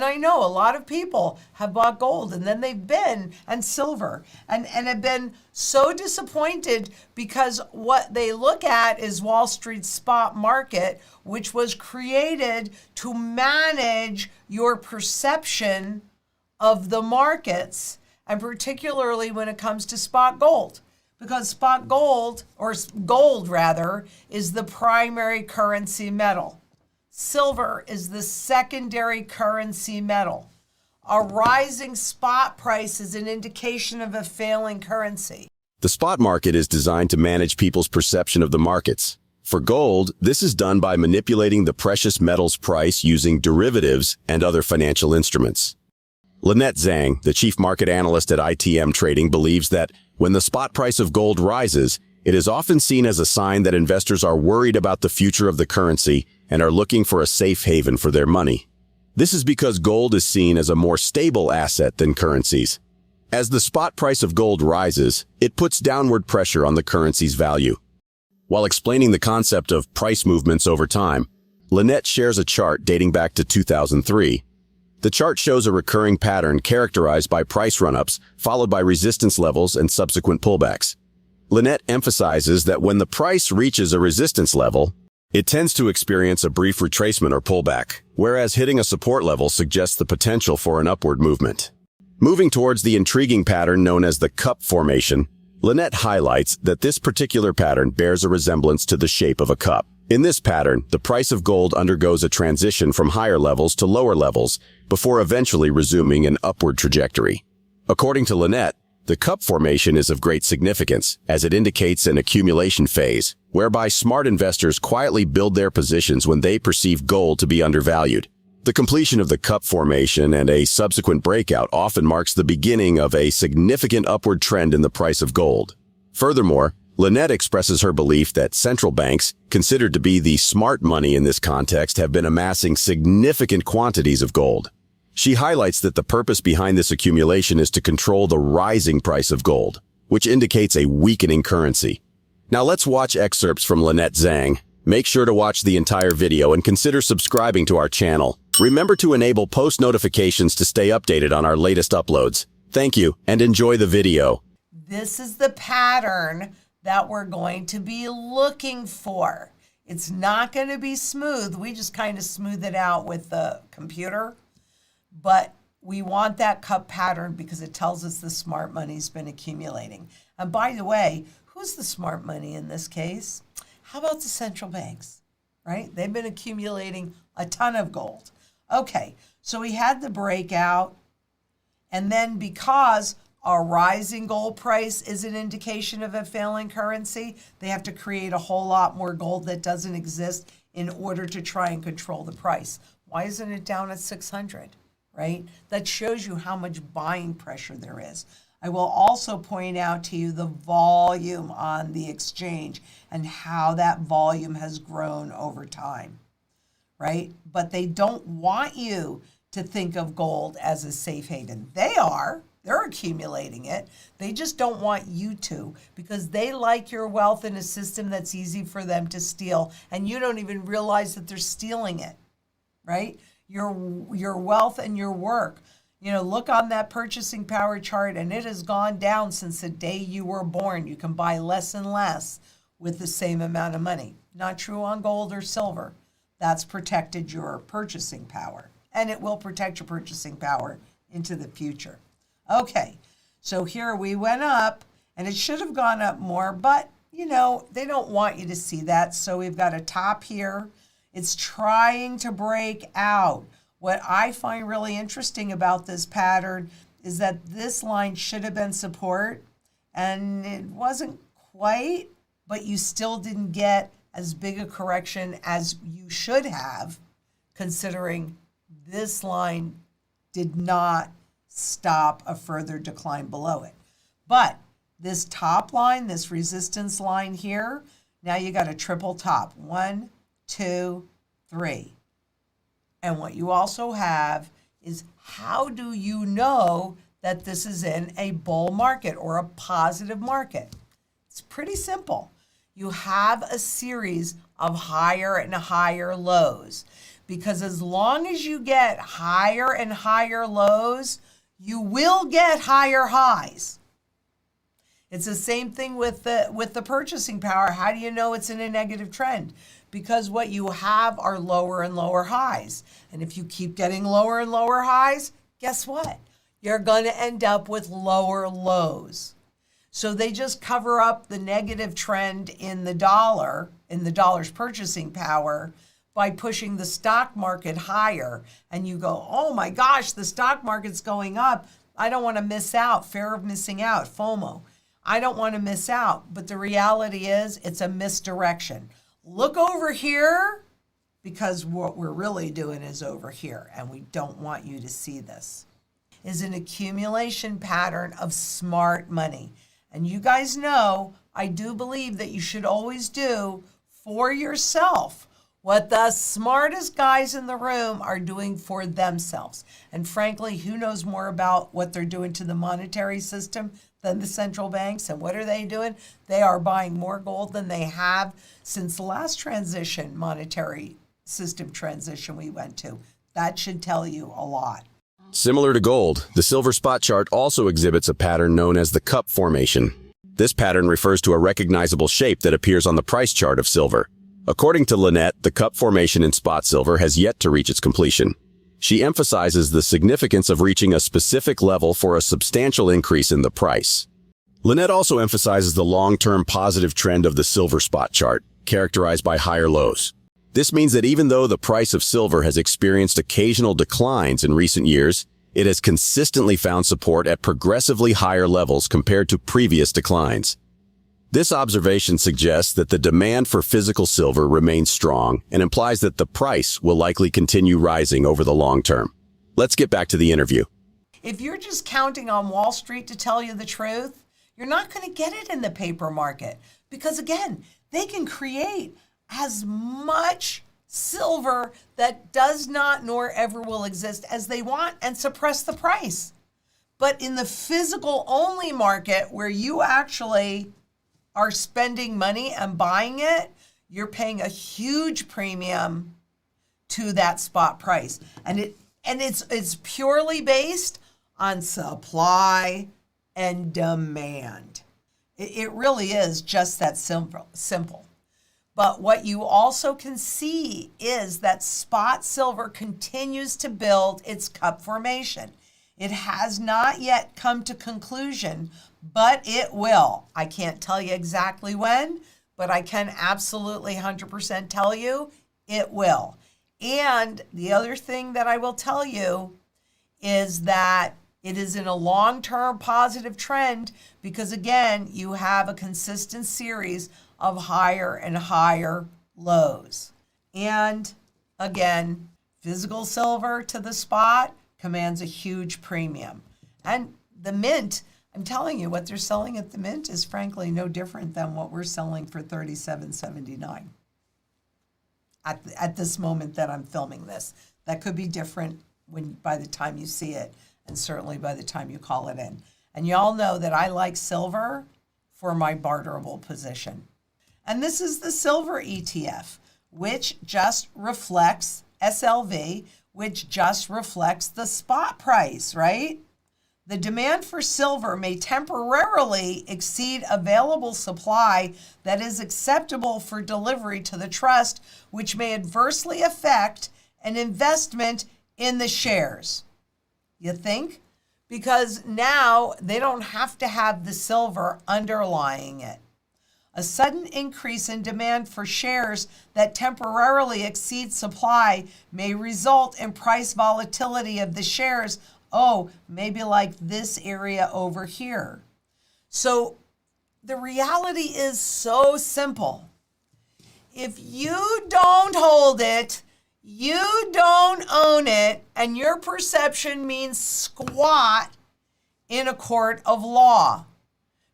I know a lot of people have bought gold and then they've been, and silver, and have been so disappointed because what they look at is Wall Street's spot market, which was created to manage your perception of the markets, and particularly when it comes to spot gold. Because spot gold, or gold rather, is the primary currency metal. Silver is the secondary currency metal. A rising spot price is an indication of a failing currency. The spot market is designed to manage people's perception of the markets. For gold, this is done by manipulating the precious metal's price using derivatives and other financial instruments. Lynette Zang, the Chief Market Analyst at ITM Trading, believes that when the spot price of gold rises, it is often seen as a sign that investors are worried about the future of the currency and are looking for a safe haven for their money. This is because gold is seen as a more stable asset than currencies. As the spot price of gold rises, it puts downward pressure on the currency's value. While explaining the concept of price movements over time, Lynette shares a chart dating back to 2003. The chart shows a recurring pattern characterized by price run-ups, followed by resistance levels and subsequent pullbacks. Lynette emphasizes that when the price reaches a resistance level, it tends to experience a brief retracement or pullback, whereas hitting a support level suggests the potential for an upward movement. Moving towards the intriguing pattern known as the cup formation, Lynette highlights that this particular pattern bears a resemblance to the shape of a cup. In this pattern, the price of gold undergoes a transition from higher levels to lower levels before eventually resuming an upward trajectory. According to Lynette, the cup formation is of great significance as it indicates an accumulation phase, whereby smart investors quietly build their positions when they perceive gold to be undervalued. The completion of the cup formation and a subsequent breakout often marks the beginning of a significant upward trend in the price of gold. Furthermore, Lynette expresses her belief that central banks, considered to be the smart money in this context, have been amassing significant quantities of gold. She highlights that the purpose behind this accumulation is to control the rising price of gold, which indicates a weakening currency. Now let's watch excerpts from Lynette Zang. Make sure to watch the entire video and consider subscribing to our channel. Remember to enable post notifications to stay updated on our latest uploads. Thank you, and enjoy the video. This is the pattern that we're going to be looking for. It's not going to be smooth. We just kind of smooth it out with the computer. But we want that cup pattern because it tells us the smart money's been accumulating. And by the way, who's the smart money in this case? How about the central banks, right? They've been accumulating a ton of gold. Okay, so we had the breakout. And then because a rising gold price is an indication of a failing currency, they have to create a whole lot more gold that doesn't exist in order to try and control the price. Why isn't it down at 600? Right? That shows you how much buying pressure there is. I will also point out to you the volume on the exchange and how that volume has grown over time, right? But they don't want you to think of gold as a safe haven. They're accumulating it. They just don't want you to, because they like your wealth in a system that's easy for them to steal, and you don't even realize that they're stealing it, right? Your wealth and your work. You know, look on that purchasing power chart, and it has gone down since the day you were born. You can buy less and less with the same amount of money. Not true on gold or silver. That's protected your purchasing power, and it will protect your purchasing power into the future. Okay, so here we went up, and it should have gone up more, but, you know, they don't want you to see that. So we've got a top here. It's trying to break out. What I find really interesting about this pattern is that this line should have been support, and it wasn't quite, but you still didn't get as big a correction as you should have, considering this line did not stop a further decline below it. But this top line, this resistance line here, now you got a triple top. 1, 2, 3. And what you also have is, how do you know that this is in a bull market or a positive market? It's pretty simple. You have a series of higher and higher lows. because as long as you get higher and higher lows, you will get higher highs. It's the same thing with the purchasing power. How do you know it's in a negative trend? Because what you have are lower and lower highs. And if you keep getting lower and lower highs, guess what? You're going to end up with lower lows. So they just cover up the negative trend in the dollar's purchasing power, by pushing the stock market higher. And you go, oh my gosh, the stock market's going up. I don't want to miss out. Fear of missing out, FOMO. I don't want to miss out. But the reality is it's a misdirection. Look over here, because what we're really doing is over here, and we don't want you to see this, is an accumulation pattern of smart money. And you guys know, I do believe that you should always do for yourself what the smartest guys in the room are doing for themselves. And frankly, who knows more about what they're doing to the monetary system than the central banks? And what are they doing? They are buying more gold than they have since the last monetary system transition we went to. That should tell you a lot. Similar to gold, the silver spot chart also exhibits a pattern known as the cup formation. This pattern refers to a recognizable shape that appears on the price chart of silver. According to Lynette, the cup formation in spot silver has yet to reach its completion. She emphasizes the significance of reaching a specific level for a substantial increase in the price. Lynette also emphasizes the long-term positive trend of the silver spot chart, characterized by higher lows. This means that even though the price of silver has experienced occasional declines in recent years, it has consistently found support at progressively higher levels compared to previous declines. This observation suggests that the demand for physical silver remains strong and implies that the price will likely continue rising over the long term. Let's get back to the interview. If you're just counting on Wall Street to tell you the truth, you're not going to get it in the paper market, because again, they can create as much silver that does not nor ever will exist as they want and suppress the price. But in the physical only market, where you actually are spending money and buying it, you're paying a huge premium to that spot price. And it's purely based on supply and demand. It really is just that simple. But what you also can see is that spot silver continues to build its cup formation. It has not yet come to conclusion, but it will. I can't tell you exactly when, but I can absolutely 100% tell you it will. And the other thing that I will tell you is that it is in a long-term positive trend, because again, you have a consistent series of higher and higher lows. And again, physical silver to the spot commands a huge premium. And the mint, I'm telling you, what they're selling at the mint is frankly no different than what we're selling for $37.79 at this moment that I'm filming this. That could be different by the time you see it, and certainly by the time you call it in. And y'all know that I like silver for my barterable position. And this is the silver ETF, which just reflects SLV, which just reflects the spot price, right? The demand for silver may temporarily exceed available supply that is acceptable for delivery to the trust, which may adversely affect an investment in the shares. You think? Because now they don't have to have the silver underlying it. A sudden increase in demand for shares that temporarily exceed supply may result in price volatility of the shares. Oh, maybe like this area over here. So the reality is so simple. If you don't hold it, you don't own it, and your perception means squat in a court of law.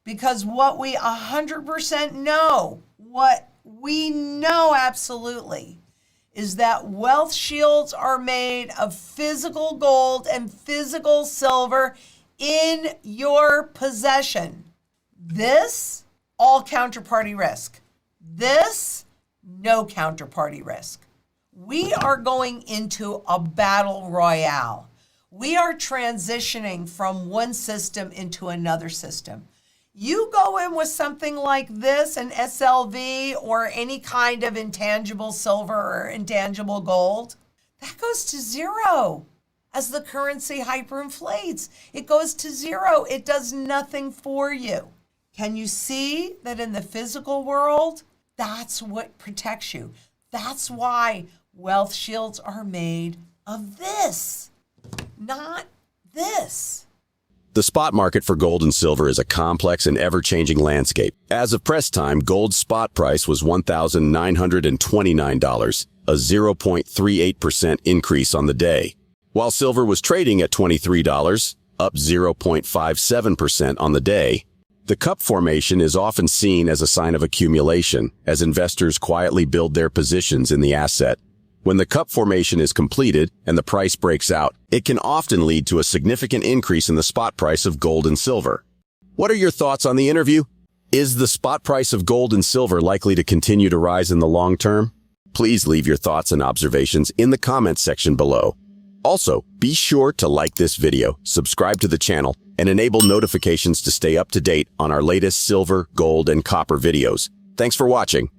Because what we 100% know, what we know absolutely, is that wealth shields are made of physical gold and physical silver in your possession. This, all counterparty risk. This, no counterparty risk. We are going into a battle royale. We are transitioning from one system into another system. You go in with something like this, an SLV or any kind of intangible silver or intangible gold, that goes to zero. As the currency hyperinflates, it goes to zero. It does nothing for you. Can you see that in the physical world, that's what protects you? That's why wealth shields are made of this, not this. The spot market for gold and silver is a complex and ever-changing landscape. As of press time, gold's spot price was $1,929, a 0.38% increase on the day, while silver was trading at $23, up 0.57% on the day. The cup formation is often seen as a sign of accumulation, as investors quietly build their positions in the asset. When the cup formation is completed and the price breaks out, it can often lead to a significant increase in the spot price of gold and silver. What are your thoughts on the interview? Is the spot price of gold and silver likely to continue to rise in the long term? Please leave your thoughts and observations in the comments section below. Also, be sure to like this video, subscribe to the channel, and enable notifications to stay up to date on our latest silver, gold, and copper videos. Thanks for watching.